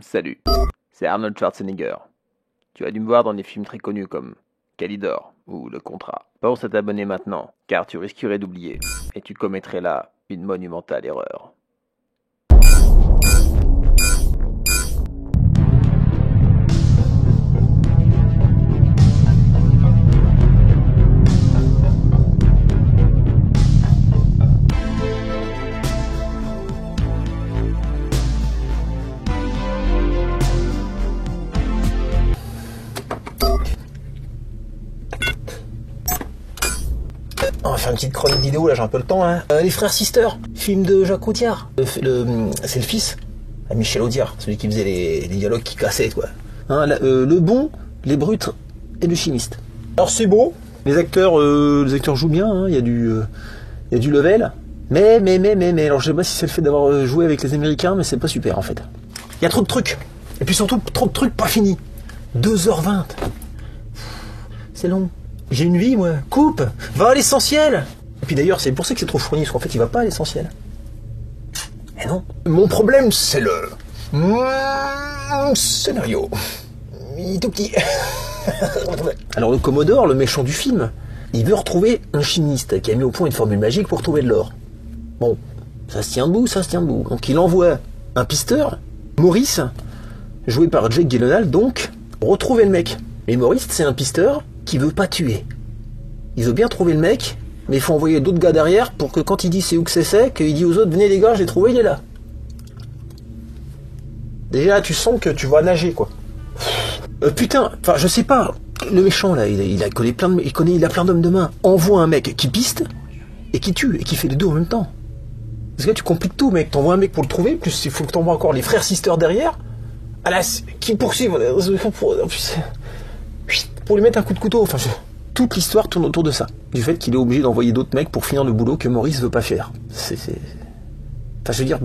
Salut, c'est Arnold Schwarzenegger. Tu as dû me voir dans des films très connus comme Calidor ou Le Contrat. Pense à t'abonner maintenant, car tu risquerais d'oublier, et tu commettrais là une monumentale erreur. On va faire une petite chronique vidéo, là j'ai un peu le temps. Hein. Les Frères Sisters, film de Jacques Audiard. C'est le fils à Michel Audiard, celui qui faisait les dialogues qui cassaient, quoi. Hein, le bon, les brutes et le chimiste. Alors c'est beau, les acteurs jouent bien, hein. Il y a du level. Mais, alors je sais pas si c'est le fait d'avoir joué avec les Américains, mais c'est pas super en fait. Il y a trop de trucs. Et puis surtout, trop de trucs pas finis. 2h20. C'est long. J'ai une vie, moi. Coupe. Va à l'essentiel. Et puis d'ailleurs, c'est pour ça que c'est trop fourni, parce qu'en fait, il va pas à l'essentiel. Eh non. Mon problème, c'est le scénario. Il est tout petit. Alors le Commodore, le méchant du film, il veut retrouver un chimiste qui a mis au point une formule magique pour trouver de l'or. Bon, ça se tient debout. Donc il envoie un pisteur, Maurice, joué par Jake Gyllenhaal, donc, pour retrouver le mec. Et Maurice, c'est un pisteur qui veut pas tuer. Il veut bien trouver le mec, mais il faut envoyer d'autres gars derrière pour que quand il dit c'est où que c'est, qu'il dit aux autres, venez les gars, je l'ai trouvé, il est là. Déjà, tu sens que tu vas nager, quoi. Putain, enfin, je sais pas, le méchant, là, il a plein d'hommes de main. Envoie un mec qui piste, et qui tue, et qui fait les deux en même temps. Parce que là, tu compliques tout, mec. T'envoies un mec pour le trouver, plus il faut que t'envoies encore les Frères Sisters derrière. Ah là, qui poursuivent, pour lui mettre un coup de couteau. Enfin, toute l'histoire tourne autour de ça. Du fait qu'il est obligé d'envoyer d'autres mecs pour finir le boulot que Maurice veut pas faire. Enfin, je veux dire,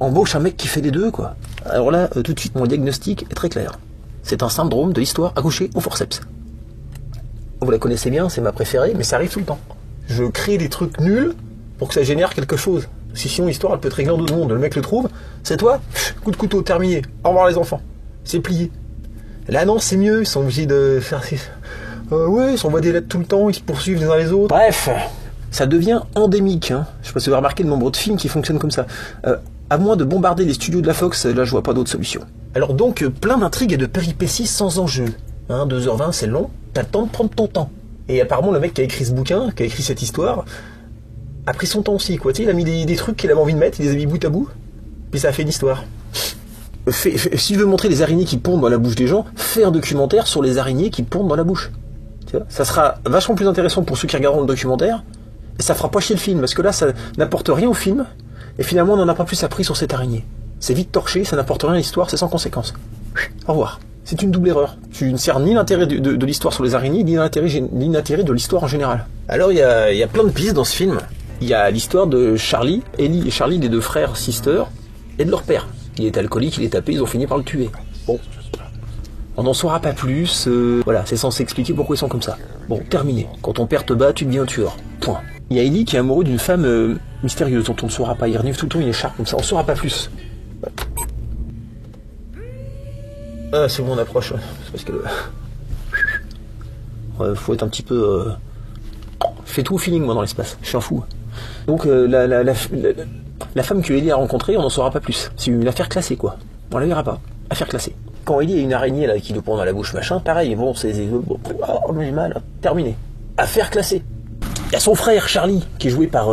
embauche un mec qui fait les deux, quoi. Alors là, tout de suite, mon diagnostic est très clair. C'est un syndrome de l'histoire accouchée au forceps. Vous la connaissez bien, c'est ma préférée, mais ça arrive tout le temps. Je crée des trucs nuls pour que ça génère quelque chose. Sinon, l'histoire, elle peut être réglée en 2 secondes. Le mec le trouve, c'est toi, coup de couteau, terminé. Au revoir les enfants. C'est plié. Là non, c'est mieux, ils sont obligés de faire... ouais, ils s'envoient des lettres tout le temps, ils se poursuivent les uns les autres. Bref, ça devient endémique. Hein. Je sais pas si vous avez remarqué le nombre de films qui fonctionnent comme ça. À moins de bombarder les studios de la Fox, là je vois pas d'autre solution. Alors donc, plein d'intrigues et de péripéties sans enjeu. Hein, 2h20, c'est long, t'as le temps de prendre ton temps. Et apparemment, le mec qui a écrit ce bouquin, qui a écrit cette histoire, a pris son temps aussi, quoi. Tu sais, il a mis des trucs qu'il avait envie de mettre, il les a mis bout à bout, puis ça a fait une histoire. Si tu veux montrer les araignées qui pondent dans la bouche des gens, fais un documentaire sur les araignées qui pondent dans la bouche. Tu vois, ça sera vachement plus intéressant pour ceux qui regarderont le documentaire, et ça fera pas chier le film, parce que là, ça n'apporte rien au film, et finalement, on n'en a pas plus appris sur cette araignée. C'est vite torché, ça n'apporte rien à l'histoire, c'est sans conséquence. Au revoir. C'est une double erreur. Tu ne sers ni l'intérêt de l'histoire sur les araignées, ni l'intérêt de l'histoire en général. Alors, il y a plein de pistes dans ce film. Il y a l'histoire de Charlie, Ellie et Charlie, les 2 frères sisters, et de leur père. Il est alcoolique, il est tapé, ils ont fini par le tuer. Bon. On n'en saura pas plus, voilà, c'est censé expliquer pourquoi ils sont comme ça. Bon, terminé. Quand ton père te bat, tu deviens un tueur. Point. Il y a Ellie qui est amoureux d'une femme mystérieuse dont on ne saura pas. Il renifle tout le temps, il écharpe comme ça, on ne saura pas plus. Ah, c'est bon, on approche. C'est parce que... faut être un petit peu... Fais tout au feeling, moi, dans l'espace. Je suis un fou. Donc, la femme que Ellie a rencontrée, on n'en saura pas plus. C'est une affaire classée, quoi. On la verra pas. Affaire classée. Quand Ellie a une araignée là, qui lui pond dans la bouche, machin, pareil, bon, oh, j'ai mal. Terminé. Affaire classée. Il y a son frère, Charlie, qui est joué par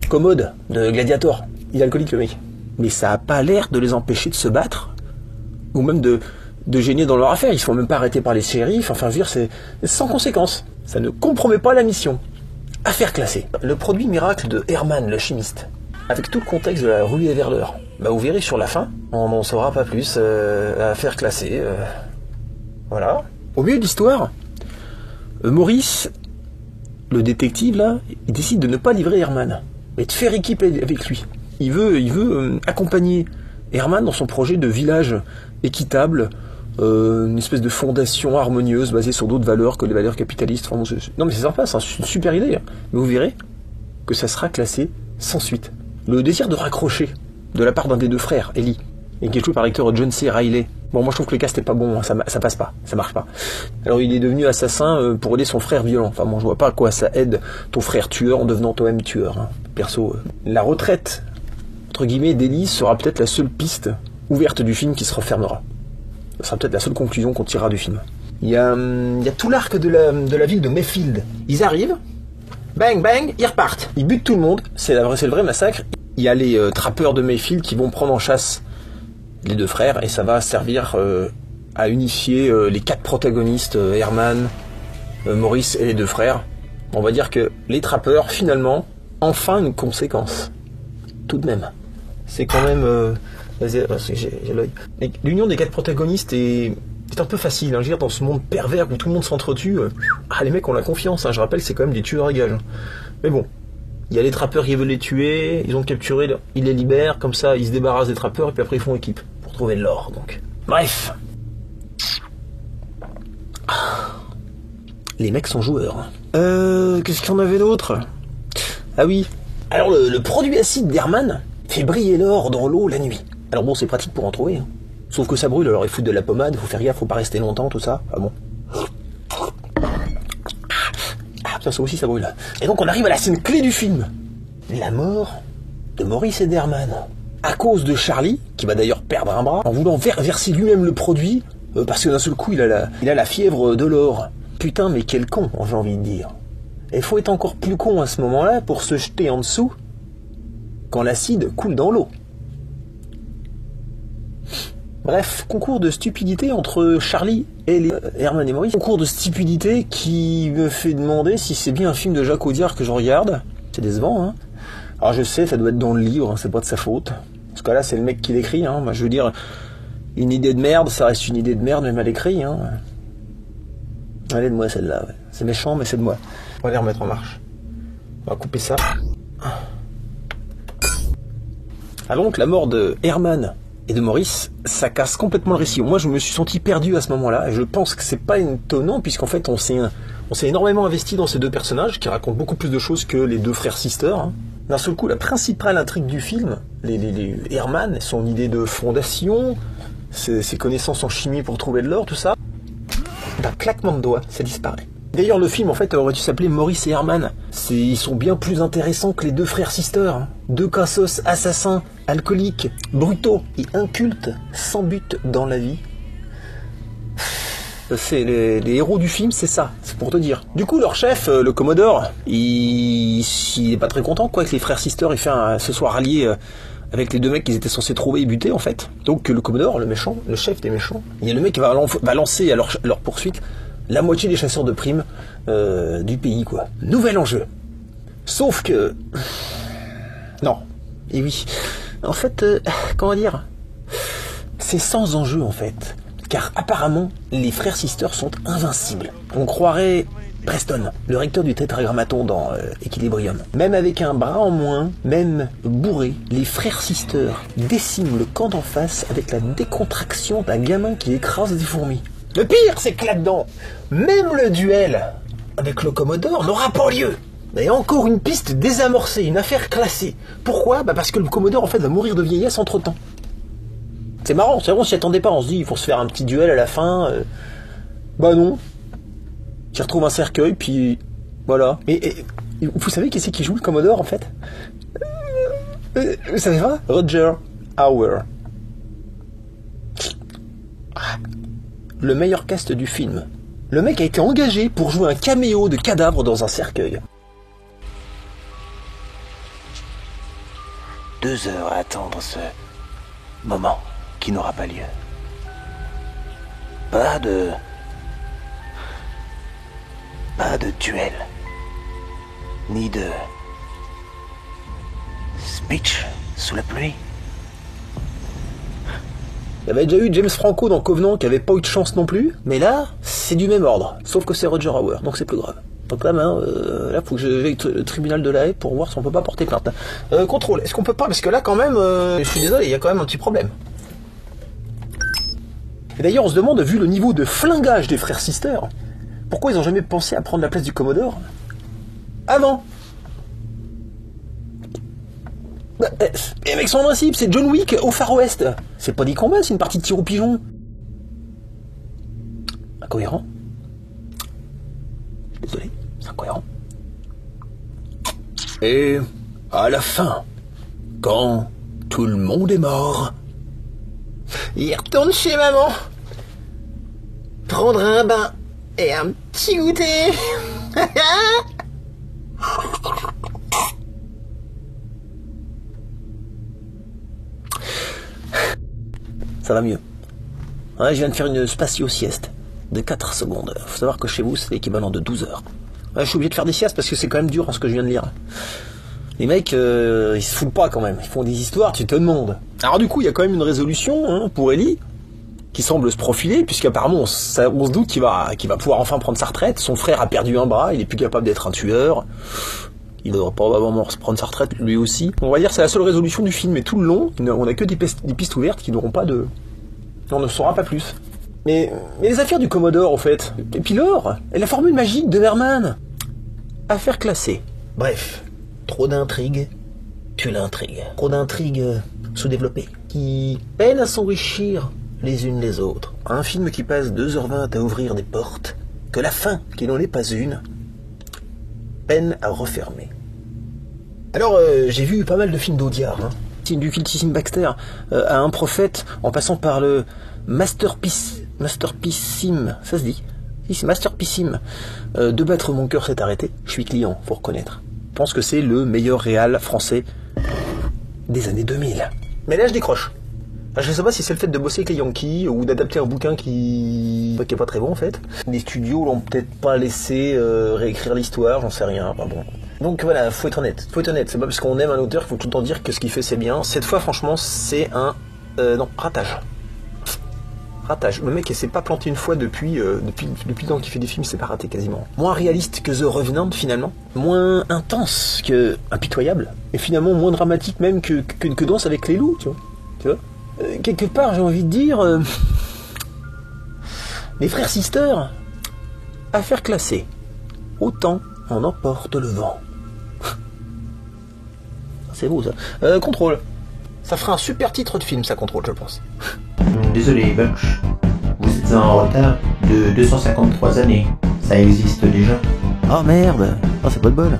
Commode, de Gladiator. Il est alcoolique, le mec. Mais ça a pas l'air de les empêcher de se battre, ou même de gêner dans leur affaire. Ils se font même pas arrêter par les shérifs. Enfin, je veux dire, c'est sans conséquence. Ça ne compromet pas la mission. Affaire classée. Le produit miracle de Herman, le chimiste. Avec tout le contexte de la ruée vers l'heure. Bah, vous verrez sur la fin, on n'en saura pas plus. Affaire classée. Voilà. Au milieu de l'histoire, Maurice, le détective, là, il décide de ne pas livrer Herman, mais de faire équipe avec lui. Il veut accompagner Herman dans son projet de village équitable, une espèce de fondation harmonieuse basée sur d'autres valeurs que les valeurs capitalistes. Enfin, non mais c'est sympa, c'est une super idée. Mais vous verrez que ça sera classé sans suite. Le désir de raccrocher de la part d'un des 2 frères, Ellie, et qui est joué par l'acteur John C. Reilly. Bon, moi je trouve que le cast est pas bon, hein, ça passe pas, ça marche pas. Alors il est devenu assassin pour aider son frère violent. Enfin bon, je vois pas à quoi ça aide ton frère tueur en devenant toi-même tueur. Hein. Perso, la retraite, entre guillemets, d'Ellie sera peut-être la seule piste ouverte du film qui se refermera. Ce sera peut-être la seule conclusion qu'on tirera du film. Il y a tout l'arc de la ville de Mayfield. Ils arrivent, bang bang, ils repartent. Ils butent tout le monde, c'est le vrai massacre. Il y a les trappeurs de Mayfield qui vont prendre en chasse les deux frères, et ça va servir à unifier les 4 protagonistes, Herman, Maurice et les deux frères. On va dire que les trappeurs, finalement, enfin une conséquence. Tout de même. C'est quand même... j'ai l'œil. L'union des 4 protagonistes est un peu facile, hein. Je veux dire, dans ce monde pervers où tout le monde s'entretue, les mecs ont la confiance, hein. Je rappelle, c'est quand même des tueurs à gages. Mais bon, il y a les trappeurs qui veulent les tuer, ils ont capturé, ils les libèrent, comme ça ils se débarrassent des trappeurs et puis après ils font équipe pour trouver de l'or. Donc, bref. Les mecs sont joueurs. Qu'est-ce qu'on avait d'autre? Ah oui. Alors le produit acide d'Herman fait briller l'or dans l'eau la nuit. Alors bon, c'est pratique pour en trouver. Hein. Sauf que ça brûle, alors il faut de la pommade, faut faire gaffe, faut pas rester longtemps, tout ça. Ah bon. Ça aussi ça brûle. Et donc on arrive à la scène clé du film. La mort de Maurice et d'Herman. À cause de Charlie, qui va d'ailleurs perdre un bras, en voulant verser lui-même le produit, parce que d'un seul coup il a la fièvre de l'or. Putain, mais quel con, j'ai envie de dire. Et faut être encore plus con à ce moment-là pour se jeter en dessous quand l'acide coule dans l'eau. Bref, concours de stupidité entre Charlie et les Herman et Maurice. Concours de stupidité qui me fait demander si c'est bien un film de Jacques Audiard que je regarde. C'est décevant, hein. Alors je sais, ça doit être dans le livre, hein, c'est pas de sa faute. Parce que là, c'est le mec qui l'écrit, hein. Moi, je veux dire, une idée de merde, ça reste une idée de merde, même mal écrit, hein. Allez de moi celle-là, ouais. C'est méchant, mais c'est de moi. On va les remettre en marche. On va couper ça. Ah donc, la mort de Herman et de Maurice, ça casse complètement le récit. Moi, je me suis senti perdu à ce moment-là, et je pense que c'est pas étonnant, puisqu'en fait, on s'est énormément investi dans ces deux personnages, qui racontent beaucoup plus de choses que les deux frères-sisters. Hein. D'un seul coup, la principale intrigue du film, les Herman, son idée de fondation, ses connaissances en chimie pour trouver de l'or, tout ça, d'un claquement de doigts, ça disparaît. D'ailleurs, le film, en fait, aurait dû s'appeler Maurice et Herman. Ils sont bien plus intéressants que les deux frères-sisters. Hein. Deux cassos assassins, alcooliques, brutaux et incultes, sans but dans la vie. C'est les héros du film, c'est ça, c'est pour te dire. Du coup, leur chef, le Commodore, il est pas très content, quoi, que les frères-sisters se soient ralliés avec les deux mecs qu'ils étaient censés trouver et buter, en fait. Donc, le Commodore, le méchant, le chef des méchants, il y a le mec qui va lancer à leur poursuite la moitié des chasseurs de primes du pays, quoi. Nouvel enjeu. Sauf que... Non. Et oui. En fait, comment dire, c'est sans enjeu, en fait. Car apparemment, les frères-sisters sont invincibles. On croirait Preston, le recteur du tétragrammaton dans Equilibrium. Même avec un bras en moins, même bourré, les frères-sisters déciment le camp d'en face avec la décontraction d'un gamin qui écrase des fourmis. Le pire, c'est que là-dedans, même le duel avec le Commodore n'aura pas lieu. Et encore une piste désamorcée, une affaire classée. Pourquoi ? Parce que le Commodore, en fait, va mourir de vieillesse entre-temps. C'est marrant, on s'y attendait pas, on se dit, il faut se faire un petit duel à la fin. Bah non. Tu retrouves un cercueil, puis voilà. Et vous savez qui c'est qui joue le Commodore, en fait ? Vous savez pas ? Roger Hauer. Le meilleur cast du film. Le mec a été engagé pour jouer un caméo de cadavre dans un cercueil. 2 heures à attendre ce moment qui n'aura pas lieu. Pas de duel, ni de speech sous la pluie. Il y avait déjà eu James Franco dans Covenant qui avait pas eu de chance non plus, mais là, c'est du même ordre, sauf que c'est Roger Hauer, donc c'est plus grave. Donc là, là, faut que j'aille au tribunal de la Haye pour voir si on peut pas porter plainte. Contrôle, est-ce qu'on peut pas ? Parce que là, quand même, je suis désolé, il y a quand même un petit problème. Et d'ailleurs, on se demande, vu le niveau de flingage des frères sisters, pourquoi ils ont jamais pensé à prendre la place du Commodore avant. Les mecs sont en principe, c'est John Wick au Far West. C'est pas des combats, c'est une partie de tir au pigeon. Incohérent. Désolé, c'est incohérent. Et à la fin, quand tout le monde est mort, il retourne chez maman, prendre un bain et un petit goûter. Ça va mieux. Ouais, je viens de faire une spatio-sieste de 4 secondes. Faut savoir que chez vous, c'est l'équivalent de 12 heures. Ouais, je suis obligé de faire des siestes parce que c'est quand même dur ce que je viens de lire. Les mecs, ils se foutent pas quand même. Ils font des histoires, tu te demandes. Alors du coup, il y a quand même une résolution pour Ellie, qui semble se profiler, puisqu'apparemment, on se doute qu'il va pouvoir enfin prendre sa retraite. Son frère a perdu un bras, il est plus capable d'être un tueur. Il devrait probablement prendre sa retraite, lui aussi. On va dire que c'est la seule résolution du film, et tout le long, on n'a que des pistes ouvertes qui n'auront pas de... On ne saura pas plus. Mais les affaires du Commodore, en fait. Et puis l'or, et la formule magique de Verman. Affaires classées. Bref, trop d'intrigues tue l'intrigue. Trop d'intrigues sous-développées, qui peinent à s'enrichir les unes les autres. Un film qui passe 2h20 à ouvrir des portes, que la fin, qui n'en est pas une, peine à refermer. Alors, j'ai vu pas mal de films d'Audiard, du cultissime Baxter à Un prophète, en passant par le Masterpicissime, ça se dit, si c'est Masterpicissime, De battre mon cœur s'est arrêté, je suis client, faut reconnaître. Je pense que c'est le meilleur réal français des années 2000. Mais là, je décroche. Je sais pas si c'est le fait de bosser avec les Yankees ou d'adapter un bouquin qui est pas très bon en fait. Les studios l'ont peut-être pas laissé réécrire l'histoire, j'en sais rien. Enfin bon. Donc voilà, faut être honnête. C'est pas parce qu'on aime un auteur qu'il faut tout le temps dire que ce qu'il fait c'est bien. Cette fois, franchement, c'est un ratage. Le mec il s'est pas planté une fois depuis le temps qu'il fait des films, c'est pas raté quasiment. Moins réaliste que The Revenant finalement, moins intense que Impitoyable, et finalement moins dramatique même que Danse avec les loups, tu vois. Quelque part, j'ai envie de dire, les frères Sister, affaire classée. Autant en emporte le vent. C'est beau ça. Contrôle. Ça fera un super titre de film, ça, Contrôle, je pense. Désolé, Bunch. Vous êtes en retard de 253 années. Ça existe déjà. Oh merde. Oh, c'est pas de bol.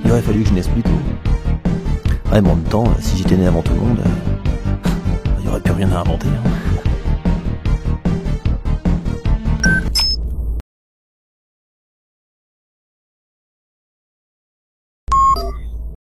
Il aurait fallu que je naisse plus tôt. Ouais, mais en même temps, si j'étais né avant tout le monde, il n'y aurait plus rien à inventer.